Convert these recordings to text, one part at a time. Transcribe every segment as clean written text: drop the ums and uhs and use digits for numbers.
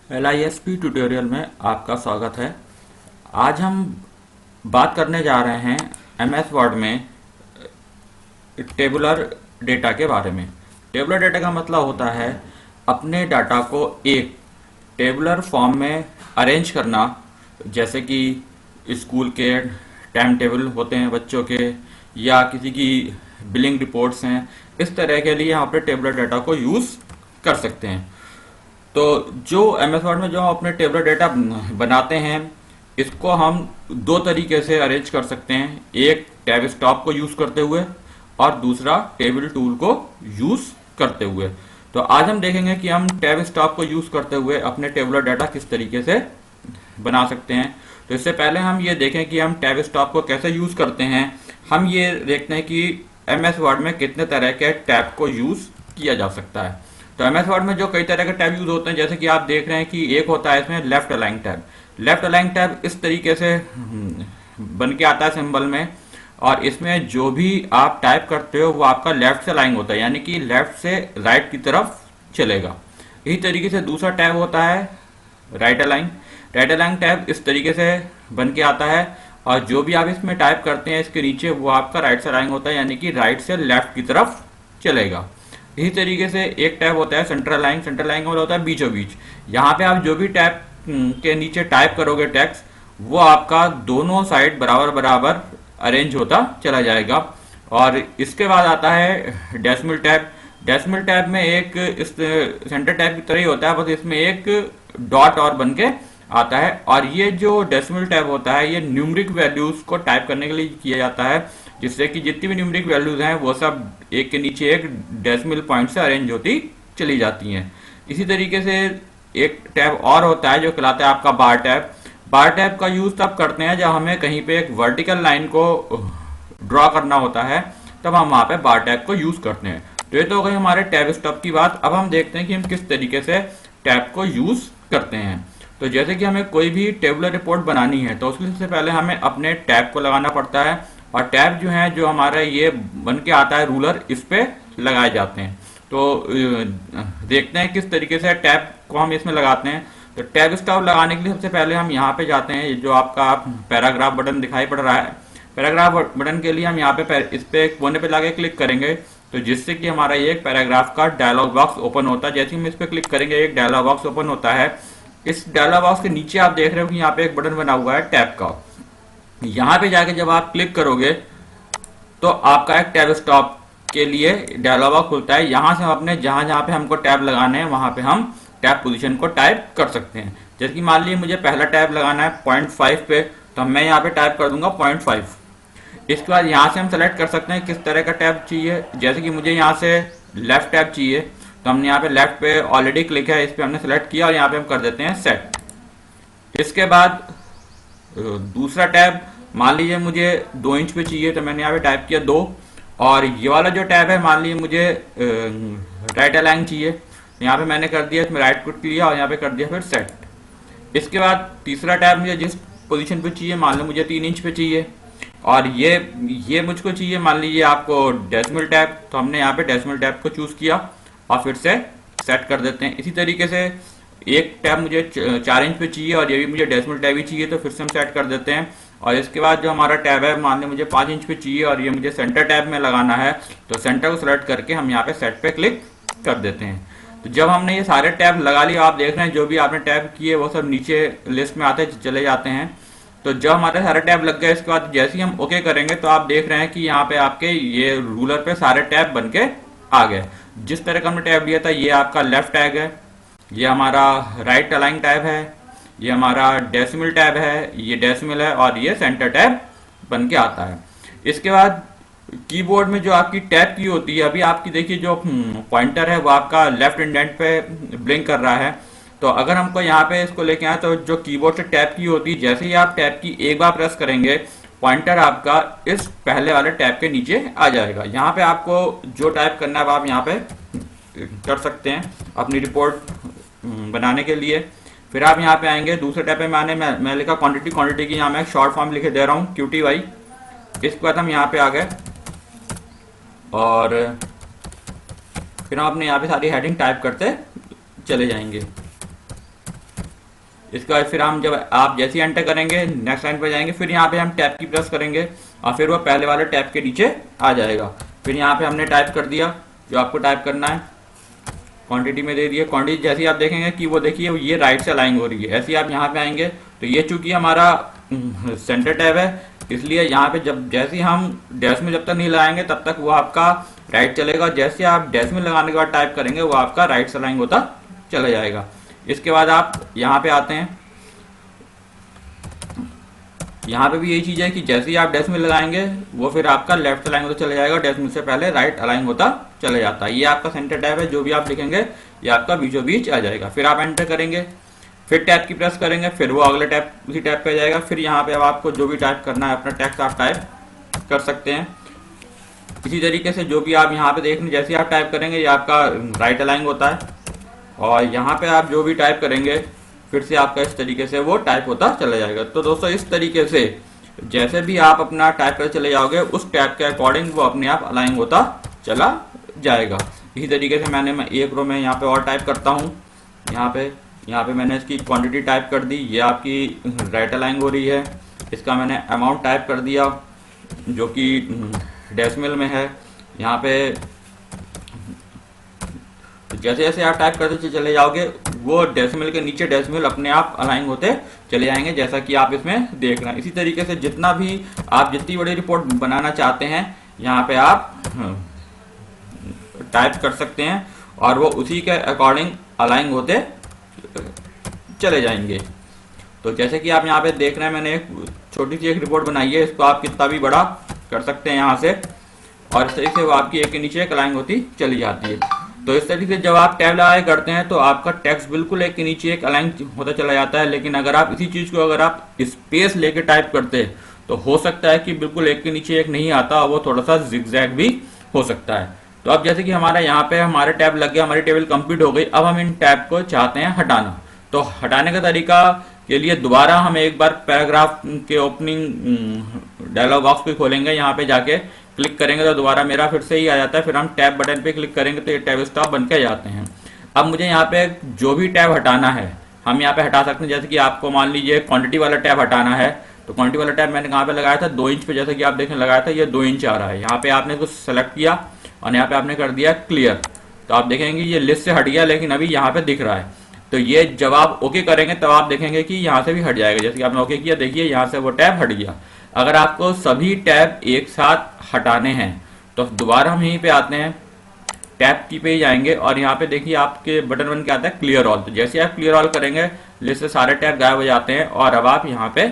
LISP tutorial में आपका स्वागत है। आज हम बात करने जा रहे हैं MS वर्ड में टेबुलर डेटा के बारे में। टेबुलर डेटा का मतलब होता है अपने डाटा को एक टेबुलर फॉर्म में अरेंज करना, जैसे कि स्कूल के टाइम टेबल होते हैं बच्चों के, या किसी की बिलिंग रिपोर्ट्स हैं। इस तरह के लिए हम अपने टेबुलर डेटा को यूज़ कर सकते हैं। तो जो MS वर्ड में जो हम अपने टेबलर डेटा बनाते हैं, इसको हम दो तरीके से अरेंज कर सकते हैं। एक टैब स्टॉप को यूज करते हुए और दूसरा टेबल टूल को यूज करते हुए। तो आज हम देखेंगे कि हम टैब स्टॉप को यूज करते हुए अपने टेबलर डाटा किस तरीके से बना सकते हैं। तो इससे पहले हम ये देखें कि हम टैब स्टॉप को कैसे यूज करते हैं। हम ये देखते हैं कि MS वर्ड में कितने तरह के टैब को यूज किया जा सकता है। तो MS वर्ड में जो कई तरह के टैब यूज होते हैं, जैसे कि आप देख रहे हैं कि एक होता है इसमें left align tab. Left align tab इस तरीके से बन के आता है सिंबल में, और इसमें जो भी आप टाइप करते हो वो आपका लेफ्ट से अलाइन होता है, यानी कि लेफ्ट से राइट की तरफ चलेगा। इसी तरीके से दूसरा टैब होता है right align. Right align tab इस तरीके से बन के आता है, और जो भी आप इसमें टाइप करते हैं इसके नीचे वो आपका राइट से अलाइन होता है, यानी कि राइट से लेफ्ट की तरफ चलेगा। इसी तरीके से एक टैब होता है सेंट्रल लाइन। सेंट्रल लाइन का मतलब होता है बीचों बीच। यहाँ पे आप जो भी टैब के नीचे टाइप करोगे टेक्स्ट, वो आपका दोनों साइड बराबर बराबर अरेंज होता चला जाएगा। और इसके बाद आता है डेसिमल टैब। डेसिमल टैब में एक इस सेंटर टैब की तरह ही होता है, बस इसमें एक डॉट और बन के आता है। और ये जो डेसिमल टैब होता है ये न्यूमरिक वैल्यूज को टाइप करने के लिए किया जाता है, जिससे कि जितनी भी न्यूमरिक वैल्यूज हैं वो सब एक के नीचे एक डेसिमल पॉइंट से अरेंज होती चली जाती हैं। इसी तरीके से एक टैब और होता है जो कहलाता है आपका बार टैब। बार टैब का यूज तब करते हैं जब हमें कहीं पे एक वर्टिकल लाइन को ड्रॉ करना होता है, तब हम वहां पे बार टैब को यूज करते हैं। तो ये तो हो गई हमारे टैब स्टॉप की बात। अब हम देखते हैं कि हम किस तरीके से टैब को यूज करते हैं। तो जैसे कि हमें कोई भी टेबुलर रिपोर्ट बनानी है तो उसके सबसे पहले हमें अपने टैब को लगाना पड़ता है, और टैब जो है जो हमारा ये बन के आता है रूलर, इस पे लगाए जाते हैं। तो देखते हैं किस तरीके से टैब को हम इसमें लगाते हैं। तो टैब स्टॉप लगाने के लिए सबसे पहले हम यहाँ पे जाते हैं, जो आपका पैराग्राफ बटन दिखाई पड़ रहा है। पैराग्राफ बटन के लिए हम यहाँ पे इस पे कोने पे लाके क्लिक करेंगे, तो जिससे कि हमारा ये एक पैराग्राफ का डायलॉग बॉक्स ओपन होता है। जैसे ही हम इस पे क्लिक करेंगे एक डायलॉग बॉक्स ओपन होता है। इस डायलॉग बॉक्स के नीचे आप देख रहे हो कि यहाँ पे एक बटन बना हुआ है टैब का। यहाँ पे जाके जब आप क्लिक करोगे तो आपका एक टैब स्टॉप के लिए डायलॉग बॉक्स खुलता है। यहाँ से हम अपने जहाँ जहाँ पे हमको टैब लगाने हैं वहाँ पे हम टैब पोजीशन को टाइप कर सकते हैं। जैसे कि मान लीजिए मुझे पहला टैब लगाना है 0.5 पे, तो मैं यहाँ पे टाइप कर दूंगा 0.5। इसके बाद यहाँ से हम सेलेक्ट कर सकते हैं किस तरह का टैब चाहिए। जैसे कि मुझे यहाँ से लेफ्ट टैब चाहिए, तो हमने यहाँ पे लेफ्ट पे ऑलरेडी क्लिक है, इस पे हमने सेलेक्ट किया और यहाँ पे हम कर देते हैं सेट। इसके बाद दूसरा टैब मान लीजिए मुझे 2 इंच पे चाहिए, तो मैंने यहाँ पे टाइप किया 2। और ये वाला जो टैब है मान लीजिए मुझे राइट अलाइन चाहिए, तो यहाँ पे मैंने कर दिया, इसमें राइट क्लिक किया और यहाँ पे कर दिया फिर सेट। इसके बाद तीसरा टैब मुझे जिस पोजीशन पे चाहिए, मान लो मुझे 3 इंच पे चाहिए, और ये मुझको चाहिए मान लीजिए आपको डेसिमल टैब, तो हमने यहाँ पे डेसिमल टैब को चूज किया और फिर से सेट कर देते हैं। इसी तरीके से एक टैब मुझे 4 इंच पे चाहिए और ये भी मुझे डेसिमल टैब ही चाहिए, तो फिर से हम सेट कर देते हैं। और इसके बाद जो हमारा टैब है मान लीजिए मुझे 5 इंच पे चाहिए और ये मुझे सेंटर टैब में लगाना है, तो सेंटर को सेलेक्ट करके हम यहाँ पे सेट पे क्लिक कर देते हैं। तो जब हमने ये सारे टैब लगा लिए, आप देख रहे हैं जो भी आपने टैब किए वो सब नीचे लिस्ट में आते चले जाते हैं। तो जब हमारे सारे टैब लग गए, इसके बाद जैसे ही हम ओके करेंगे तो आप देख रहे हैं कि यहाँ पे आपके ये रूलर पे सारे टैब बन के आ गए। जिस तरह का हमने टैब लिया था, ये आपका लेफ्ट टैब है, ये हमारा राइट अलाइन टैब है, ये हमारा डेसिमल टैब है, ये डेसिमल है, और ये सेंटर टैब बन के आता है। इसके बाद कीबोर्ड में जो आपकी टैब की होती है, अभी आपकी देखिए जो पॉइंटर है वो आपका लेफ्ट इंडेंट पे ब्लिंक कर रहा है। तो अगर हमको यहाँ पे इसको लेके आए तो जो कीबोर्ड से टैब की होती है, जैसे ही आप टैब की एक बार प्रेस करेंगे, पॉइंटर आपका इस पहले वाले टैब के नीचे आ जाएगा। यहाँ पे आपको जो टाइप करना है आप यहाँ पे कर सकते हैं अपनी रिपोर्ट बनाने के लिए। फिर आप यहाँ पे आएंगे दूसरे टैब पे, मैं लिखा क्वांटिटी। क्वांटिटी की यहाँ मैं शॉर्ट फॉर्म लिखे दे रहा हूँ QTY। इसके बाद हम यहाँ पे आ गए और फिर हम अपने यहाँ पे सारी हेडिंग टाइप करते चले जाएंगे। इसके बाद फिर हम जब आप जैसे ही एंटर करेंगे नेक्स्ट लाइन पर जाएंगे, फिर यहाँ पे हम टैब की प्रेस करेंगे और फिर वो पहले वाले टैब के नीचे आ जाएगा। फिर यहाँ पे हमने टाइप कर दिया जो आपको टाइप करना है, क्वांटिटी में दे दिए। क्वांटिटी जैसे ही आप देखेंगे कि वो देखिए ये राइट से अलाइन हो रही है, ऐसे ही आप यहाँ पे आएंगे तो ये चूंकि हमारा सेंटर टैब है, इसलिए यहाँ पे जब जैसे ही हम डेसिमल जब तक नहीं लगाएंगे तब तक वो आपका राइट चलेगा। जैसे आप डेसिमल लगाने के बाद टाइप करेंगे वो आपका राइट से अलाइन होता चला जाएगा। इसके बाद आप यहाँ पे आते हैं, यहाँ पे भी यही चीज है कि जैसे ही आप डेसिमल लगाएंगे वो फिर आपका लेफ्ट अलाइन होता चला जाएगा, डेसिमल से पहले राइट अलाइन होता चला जाता है। ये आपका सेंटर टैब है, जो भी आप लिखेंगे ये आपका बीचों बीच आ जाएगा। फिर आप एंटर करेंगे, फिर टैब की प्रेस करेंगे, फिर वो अगले टैब उसी टैब पे आ जाएगा। फिर यहाँ पे अब आपको जो भी टाइप करना है अपना टेक्स्ट आप टाइप कर सकते हैं। इसी तरीके से जो भी आप यहाँ पे देख रहे हैं जैसे आप टाइप करेंगे ये आपका राइट अलाइन होता है, और यहाँ पे आप जो भी टाइप करेंगे फिर से आपका इस तरीके से वो टाइप होता चला जाएगा। तो दोस्तों इस तरीके से जैसे भी आप अपना टाइप कर चले जाओगे उस टैब के अकॉर्डिंग वो अपने आप अलाइन होता चला जाएगा। इसी तरीके से मैं एक रो में यहाँ पे और टाइप करता हूँ, यहाँ पे मैंने इसकी क्वांटिटी टाइप कर दी, ये आपकी राइट अलाइन हो रही है। इसका मैंने अमाउंट टाइप कर दिया जो कि डेसिमल में है। यहाँ पे जैसे जैसे आप टाइप करते चले जाओगे वो डेसिमल के नीचे डेसिमल अपने आप अलाइन होते चले जाएंगे, जैसा कि आप इसमें देख रहे हैं। इसी तरीके से जितना भी आप जितनी बड़ी रिपोर्ट बनाना चाहते हैं यहाँ पे आप टाइप कर सकते हैं और वो उसी के अकॉर्डिंग अलाइन होते चले जाएंगे। तो जैसे कि आप यहाँ पे देख रहे हैं मैंने एक छोटी सी एक रिपोर्ट बनाई है, इसको आप कितना भी बड़ा कर सकते हैं यहाँ से, और इस तरीके से वो आपकी एक के नीचे एक अलाइन होती चली जाती है। तो इस तरीके से जब आप टैब लगाए करते हैं तो आपका टेक्स्ट बिल्कुल एक के नीचे एक अलाइन होता चला जाता है। लेकिन अगर आप इसी चीज को अगर आप स्पेस लेके टाइप करते हैं तो हो सकता है कि बिल्कुल एक के नीचे एक नहीं आता, वो थोड़ा सा जिगजैग भी हो सकता है। तो अब जैसे कि हमारा यहाँ पे हमारे टैब लग गया, हमारी टेबल कंप्लीट हो गई। अब हम इन टैब को चाहते हैं हटाना। तो हटाने का तरीका के लिए दोबारा हम एक बार पैराग्राफ के ओपनिंग डायलॉग बॉक्स को खोलेंगे, यहाँ पे जाके क्लिक करेंगे तो दोबारा मेरा फिर से ही आ जाता है। फिर हम टैब बटन पे क्लिक करेंगे तो ये टैब स्टॉप बन के जाते हैं। अब मुझे यहाँ पे जो भी टैब हटाना है हम यहाँ पे हटा सकते हैं। जैसे कि आपको मान लीजिए क्वांटिटी वाला टैब हटाना है तो क्वांटिटी वाला टैब मैंने कहाँ पे लगाया था, 2 इंच पे, जैसे कि आप देखने लगाया था ये 2 इंच आ रहा है। यहाँ पे आपने कुछ सेलेक्ट किया और यहाँ पे आपने कर दिया क्लियर, तो आप देखेंगे ये लिस्ट से हट गया, लेकिन अभी यहाँ पे दिख रहा है। तो ये जब आप ओके करेंगे तब आप देखेंगे कि यहाँ से भी हट जाएगा। जैसे कि आपने ओके किया, देखिए यहाँ से वो टैब हट गया। अगर आपको सभी टैब एक साथ हटाने हैं तो दोबारा हम यहीं पे आते हैं, टैब की पे ही जाएंगे और यहाँ पे देखिए आपके बटन बन के आता है क्लियर ऑल। तो जैसे आप क्लियर ऑल करेंगे लिस्ट से सारे टैब गायब हो जाते हैं और अब आप यहाँ पे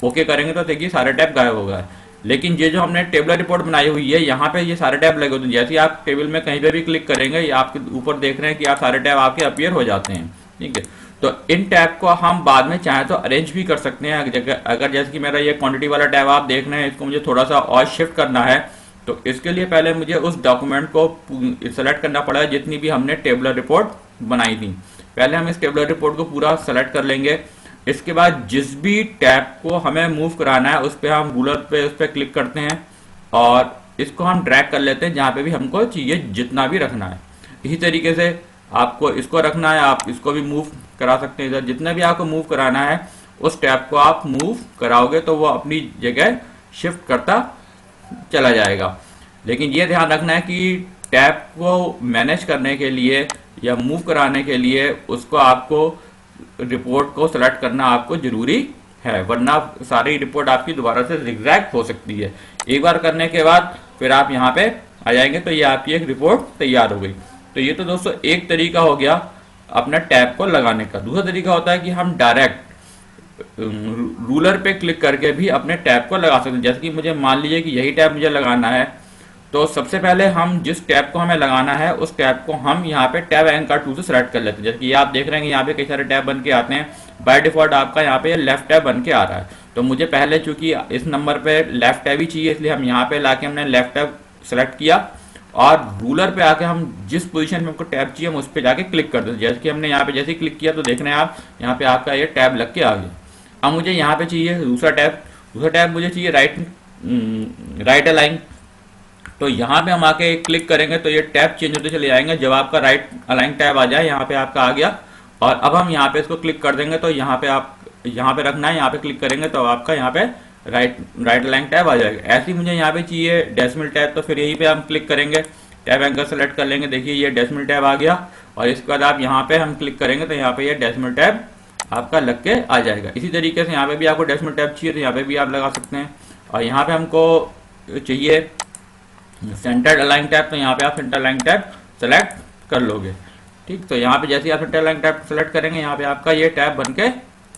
ओके करेंगे तो देखिए सारे टैब गायब हो गए। लेकिन ये जो हमने टेबलर रिपोर्ट बनाई हुई है यहाँ पे ये सारे टैब लगे होते हैं। जैसे ही आप टेबल में कहीं पे भी क्लिक करेंगे ये आपके ऊपर देख रहे हैं कि आप सारे टैब आपके अपीयर हो जाते हैं। ठीक है, तो इन टैब को हम बाद में चाहें तो अरेंज भी कर सकते हैं। अगर जैसे कि मेरा ये क्वांटिटी वाला टैब आप देख रहे हैं, इसको मुझे थोड़ा सा और शिफ्ट करना है तो इसके लिए पहले मुझे उस डॉक्यूमेंट को सेलेक्ट करना पड़ेगा जितनी भी हमने टेबलर रिपोर्ट बनाई थी। पहले हम इस टेबलर रिपोर्ट को पूरा सेलेक्ट कर लेंगे। इसके बाद जिस भी टैब को हमें मूव कराना है उस पर हम रूलर पे उस पर क्लिक करते हैं और इसको हम ड्रैग कर लेते हैं जहाँ पे भी हमको चाहिए जितना भी रखना है। इसी तरीके से आपको इसको रखना है, आप इसको भी मूव करा सकते हैं। इधर जितना भी आपको मूव कराना है उस टैब को आप मूव कराओगे तो वो अपनी जगह शिफ्ट करता चला जाएगा। लेकिन ये ध्यान रखना है कि टैब को मैनेज करने के लिए या मूव कराने के लिए उसको आपको रिपोर्ट को सेलेक्ट करना आपको जरूरी है, वरना सारी रिपोर्ट आपकी दोबारा से जिगजैग हो सकती है। एक बार करने के बाद फिर आप यहाँ पे आ जाएंगे तो ये आपकी एक रिपोर्ट तैयार हो गई। तो ये तो दोस्तों एक तरीका हो गया अपना टैब को लगाने का। दूसरा तरीका होता है कि हम डायरेक्ट रूलर पे क्लिक करके भी अपने टैब को लगा सकते हैं। जैसे कि मुझे मान लीजिए कि यही टैब मुझे लगाना है तो सबसे पहले हम जिस टैब को हमें लगाना है उस टैब को हम यहाँ पे टैब एंकर टूल से सेलेक्ट कर लेते हैं। जैसे कि आप देख रहे हैं यहाँ पे कई सारे टैब बन के आते हैं। बाय डिफॉल्ट आपका यहाँ पे लेफ्ट टैब बन के आ रहा है, तो मुझे पहले चूंकि इस नंबर पे लेफ्ट टैब ही चाहिए इसलिए हम यहाँ पे लाके हमने लेफ्ट टैब सेलेक्ट किया और रूलर पे आके हम जिस पोजीशन में हमको टैब चाहिए हम उस पर जाके क्लिक कर देते। जैसे कि हमने यहाँ पे जैसे ही क्लिक किया तो देख रहे हैं आप यहाँ पे आपका ये टैब लग के आ गया। अब मुझे यहाँ पे चाहिए दूसरा टैब मुझे चाहिए राइट अलाइन। तो यहाँ पे हम आके क्लिक करेंगे तो ये टैब चेंज होते चले जाएंगे। जब आपका राइट अलाइन टैब आ जाए, यहाँ पे आपका आ गया और अब हम यहाँ पे इसको क्लिक कर देंगे तो यहाँ पे आप यहाँ पे रखना है, यहाँ पे क्लिक करेंगे तो आपका यहाँ पे राइट अलाइन टैब आ जाएगा। ऐसे ही मुझे यहाँ पे चाहिए डेसिमल टैब, तो फिर यहीं पे हम क्लिक करेंगे, टैब एंकर सेलेक्ट कर लेंगे। देखिए ये डेसिमल टैब आ गया और इसके बाद आप यहाँ पे हम क्लिक करेंगे तो यहाँ पे ये डेसिमल टैब आपका लग के आ जाएगा। इसी तरीके से यहाँ पे भी आपको डेसिमल टैब चाहिए तो यहाँ पे भी आप लगा सकते हैं। और यहाँ पे हमको चाहिए सेंटर अलाइन टैब, तो यहाँ पे आप सेंटर अलाइन टैब सेलेक्ट कर लोगे। ठीक, तो यहाँ पे जैसे ही आप सेंटर अलाइन टैब सेलेक्ट करेंगे यहाँ पे आपका ये टैब बन के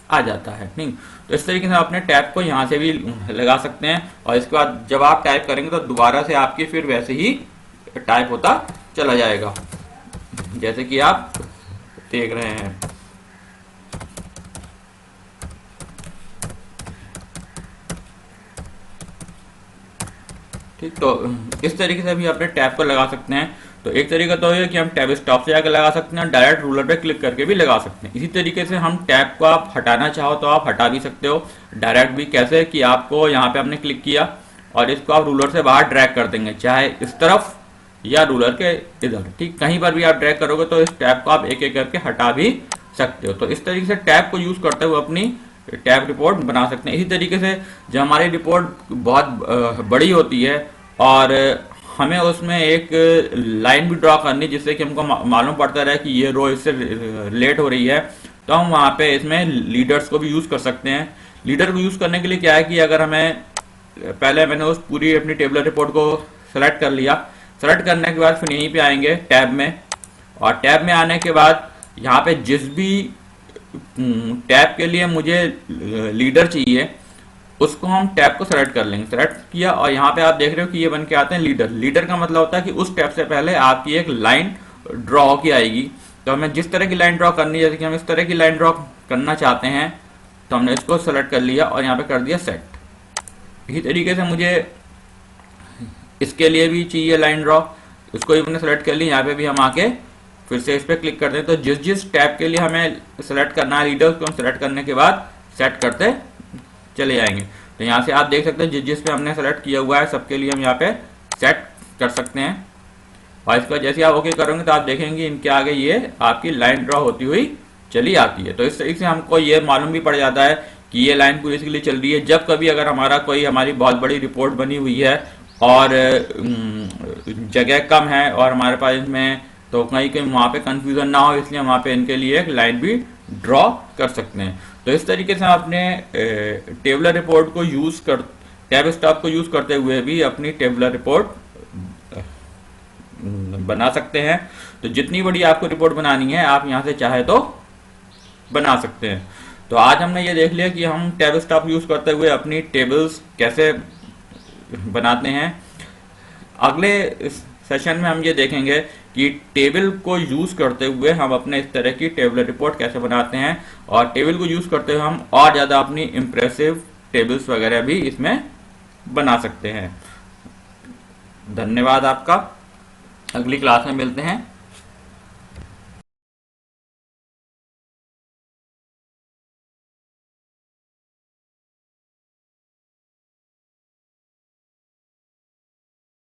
आ जाता है। ठीक, तो इस तरीके से आप अपने टैब को यहाँ से भी लगा सकते हैं और इसके बाद जब आप टाइप करेंगे तो दोबारा से आपकी फिर वैसे ही टाइप होता चला जाएगा, जैसे कि आप देख रहे हैं। ठीक, तो इस तरीके से भी अपने टैब को लगा सकते हैं। तो एक तरीका तो है कि हम टैब स्टॉप से जाकर लगा सकते हैं, डायरेक्ट रूलर पे क्लिक करके भी लगा सकते हैं। इसी तरीके से हम टैब को आप हटाना चाहो तो आप हटा भी सकते हो डायरेक्ट भी। कैसे कि आपको यहाँ पे आपने क्लिक किया और इसको आप रूलर से बाहर ड्रैग कर देंगे, चाहे इस तरफ या रूलर के इधर। ठीक, कहीं पर भी आप ड्रैग करोगे तो इस टैब को आप एक एक करके हटा भी सकते हो। तो इस तरीके से टैब को यूज करते हुए अपनी टैब रिपोर्ट बना सकते हैं। इसी तरीके से जब हमारी रिपोर्ट बहुत बड़ी होती है और हमें उसमें एक लाइन भी ड्रॉ करनी जिससे कि हमको मालूम पड़ता रहे कि ये रो इससे रिलेट हो रही है, तो हम वहाँ पे इसमें लीडर्स को भी यूज कर सकते हैं। लीडर को यूज करने के लिए क्या है कि अगर हमें पहले मैंने उस पूरी अपनी टेबलर रिपोर्ट को सेलेक्ट कर लिया, सेलेक्ट करने के बाद फिर यहीं पे आएंगे टैब में, और टैब में आने के बाद यहाँ पे जिस भी टैब के लिए मुझे लीडर चाहिए उसको हम टैब को सेलेक्ट कर लेंगे। सेलेक्ट किया और यहाँ पे आप देख रहे हो कि ये बन के आते हैं लीडर। लीडर का मतलब होता है कि उस टैब से पहले आपकी एक लाइन ड्रॉ की आएगी। तो हमें जिस तरह की लाइन ड्रॉ करनी है, जैसे कि हम इस तरह की लाइन ड्रॉ करना चाहते हैं, तो हमने इसको सेलेक्ट कर लिया और यहाँ पे कर दिया सेट। इसी तरीके से मुझे इसके लिए भी चाहिए लाइन ड्रॉ, उसको भी मैंने सेलेक्ट कर लिया। यहाँ पे भी हम आके फिर से इस पर क्लिक करते हैं, तो जिस जिस टैब के लिए हमें सेलेक्ट करना है लीडर, उसको हम सेलेक्ट करने के बाद सेट करते चले जाएंगे। तो यहाँ से आप देख सकते हैं जिस जिस पे हमने सेलेक्ट किया हुआ है सबके लिए हम यहाँ पे सेट कर सकते हैं। और इसके बाद जैसे आप ओके करोगे तो आप देखेंगे इनके आगे ये आपकी लाइन ड्रॉ होती हुई चली आती है। तो इस तरीके से हमको ये मालूम भी पड़ जाता है कि ये लाइन पूरी इसके लिए चल रही है। जब कभी अगर हमारी बहुत बड़ी रिपोर्ट बनी हुई है और जगह कम है और हमारे पास इसमें तो कहीं कहीं वहाँ पे कंफ्यूजन ना हो, इसलिए हम वहाँ पे इनके लिए एक लाइन भी ड्रॉ कर सकते हैं। तो इस तरीके से हम अपने टेबलर रिपोर्ट को टैब स्टॉप को यूज करते हुए भी अपनी टेबलर रिपोर्ट बना सकते हैं। तो जितनी बड़ी आपको रिपोर्ट बनानी है आप यहाँ से चाहे तो बना सकते हैं। तो आज हमने ये देख लिया कि हम टैब स्टॉप यूज करते हुए अपनी टेबल्स कैसे बनाते हैं। अगले सेशन में हम ये देखेंगे कि टेबल को यूज करते हुए हम अपने इस तरह की टेबलर रिपोर्ट कैसे बनाते हैं, और टेबल को यूज करते हुए हम और ज़्यादा अपनी इम्प्रेसिव टेबल्स वगैरह भी इसमें बना सकते हैं। धन्यवाद आपका, अगली क्लास में मिलते हैं।